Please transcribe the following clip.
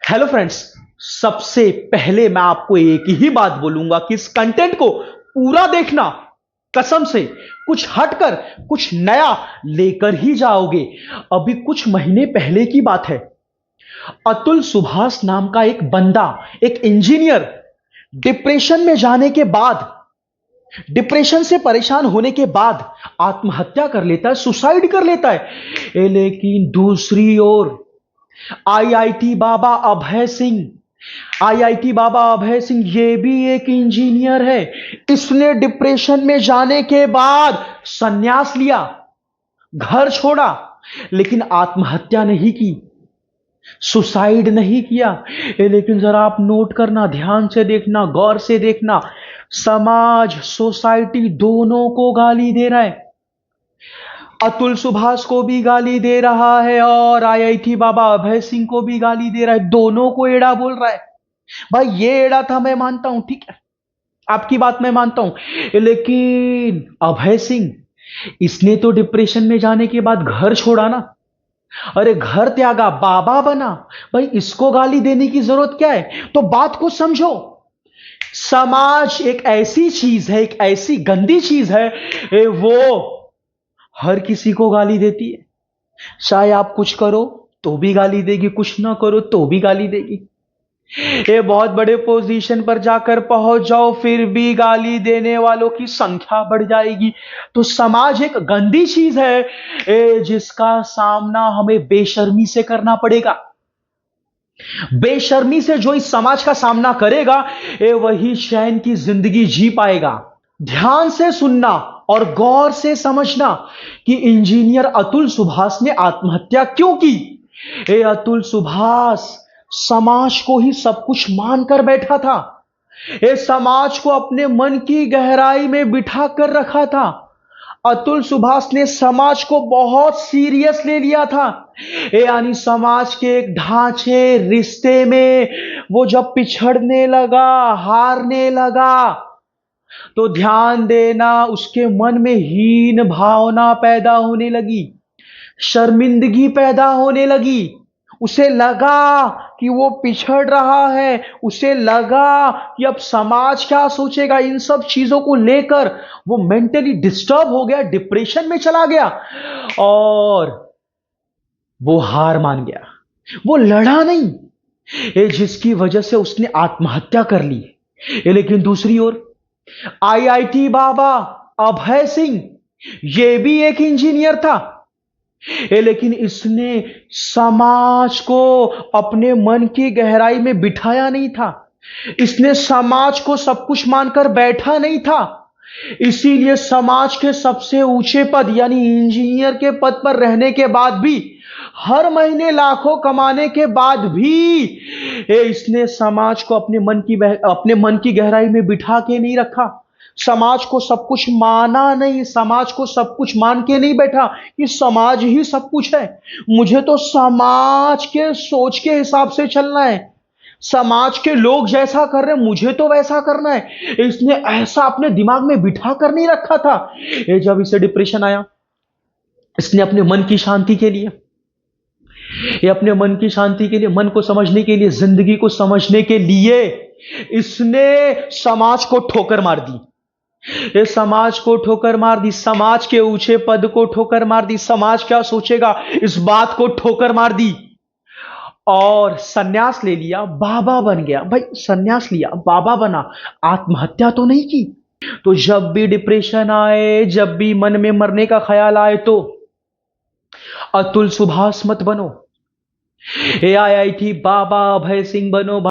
Hello friends. सबसे पहले मैं आपको एक ही बात बोलूंगा कि इस कंटेंट को पूरा देखना। कसम से कुछ हटकर कुछ नया लेकर ही जाओगे। अभी कुछ महीने पहले की बात है। अतुल सुभाष नाम का एक बंदा, एक इंजीनियर, डिप्रेशन में जाने के बाद, डिप्रेशन से परेशान होने के बाद आत्महत्या कर लेता है, सुसाइड कर लेता है। लेकिन दूसरी ओर आईआईटी बाबा अभय सिंह आईआईटी बाबा अभय सिंह ये भी एक इंजीनियर है। इसने डिप्रेशन में जाने के बाद संन्यास लिया, घर छोड़ा, लेकिन आत्महत्या नहीं की, सुसाइड नहीं किया। लेकिन जरा आप नोट करना, ध्यान से देखना, गौर से देखना, समाज, सोसाइटी दोनों को गाली दे रहा है। अतुल सुभाष को भी गाली दे रहा है और आईआईटी बाबा अभय सिंह को भी गाली दे रहा है। दोनों को एड़ा बोल रहा है। भाई ये एड़ा था, मैं मानता हूं, ठीक है, आपकी बात मैं मानता हूं। लेकिन अभय सिंह, इसने तो डिप्रेशन में जाने के बाद घर छोड़ा ना। अरे घर त्यागा, बाबा बना। भाई इसको गाली देने की जरूरत क्या है? तो बात को समझो। समाज एक ऐसी चीज है, एक ऐसी गंदी चीज है, वो हर किसी को गाली देती है। चाहे आप कुछ करो तो भी गाली देगी, कुछ ना करो तो भी गाली देगी। ये बहुत बड़े पोजीशन पर जाकर पहुंच जाओ फिर भी गाली देने वालों की संख्या बढ़ जाएगी। तो समाज एक गंदी चीज है, जिसका सामना हमें बेशर्मी से करना पड़ेगा। बेशर्मी से जो इस समाज का सामना करेगा, वही चैन की जिंदगी जी पाएगा। ध्यान से सुनना और गौर से समझना कि इंजीनियर अतुल सुभाष ने आत्महत्या क्यों की। अतुल सुभाष समाज को ही सब कुछ मानकर बैठा था। समाज को अपने मन की गहराई में बिठा कर रखा था। अतुल सुभाष ने समाज को बहुत सीरियस ले लिया था। यानी समाज के एक ढांचे, रिश्ते में वो जब पिछड़ने लगा, हारने लगा, तो ध्यान देना, उसके मन में हीन भावना पैदा होने लगी, शर्मिंदगी पैदा होने लगी। उसे लगा कि वो पिछड़ रहा है, उसे लगा कि अब समाज क्या सोचेगा। इन सब चीजों को लेकर वो मेंटली डिस्टर्ब हो गया, डिप्रेशन में चला गया और वो हार मान गया। वो लड़ा नहीं, जिसकी वजह से उसने आत्महत्या कर ली। लेकिन दूसरी ओर आईआईटी बाबा अभय सिंह, ये भी एक इंजीनियर था। लेकिन इसने समाज को अपने मन की गहराई में बिठाया नहीं था। इसने समाज को सब कुछ मानकर बैठा नहीं था। इसीलिए समाज के सबसे ऊंचे पद यानी इंजीनियर के पद पर रहने के बाद भी, हर महीने लाखों कमाने के बाद भी, इसने समाज को अपने मन की गहराई में बिठा के नहीं रखा। समाज को सब कुछ माना नहीं, समाज को सब कुछ मान के नहीं बैठा कि समाज ही सब कुछ है, मुझे तो समाज के सोच के हिसाब से चलना है, समाज के लोग जैसा कर रहे हैं मुझे तो वैसा करना है। इसने ऐसा अपने दिमाग में बिठा कर नहीं रखा था। ये जब इसे डिप्रेशन आया, इसने अपने मन की शांति के लिए, ये अपने मन की शांति के लिए, मन को समझने के लिए, जिंदगी को समझने के लिए, इसने समाज को ठोकर मार दी। ये समाज को ठोकर मार दी, समाज के ऊंचे पद को ठोकर मार दी, समाज क्या सोचेगा इस बात को ठोकर मार दी और सन्यास ले लिया, बाबा बन गया। भाई सन्यास लिया, बाबा बना, आत्महत्या तो नहीं की। तो जब भी डिप्रेशन आए, जब भी मन में मरने का ख्याल आए, तो अतुल सुभाष मत बनो, आईआईटी बाबा अभय सिंह बनो।